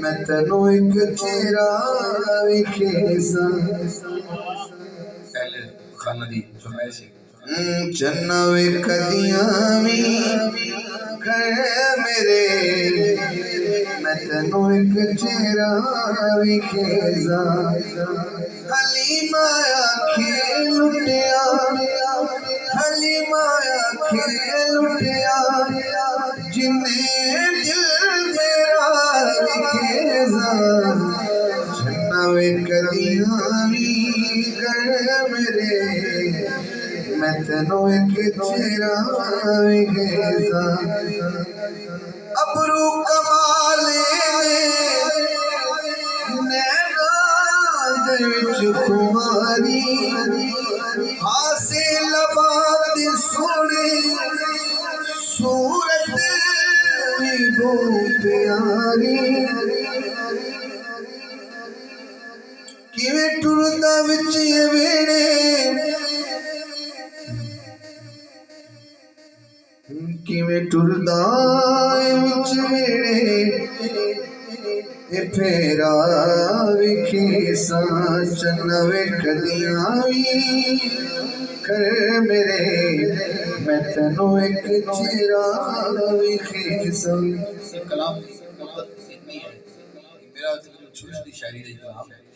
मैं तेनू एक चेहरा विखेसा पहले खाना दी फरमाइश चन्ना वे कदियां भी घर मेरे मैं तेनू एक चेहरा विखेसा हलीमा आखे लुटिया हलीमा आखे लुटिया जिन्हें दिल मेरा विखेसा चन्ना वे कदियां भी घर मेरे मैं तेनू एक चेहरा विखेसा अबरू कमाले नैना दे विच खुमारी हासे लबात सोने सूरत भी बहुत प्यारी किवें टुरदा विच वेड़े किवें टुरदा विच वेड़े फेरा विखेसा चन्ना वे कदियां भी कर मेरे मैं तेनू एक चेहरा विखेसा कलाम इतनी है मेरा छोटी छोटी शायरी का कलाम है।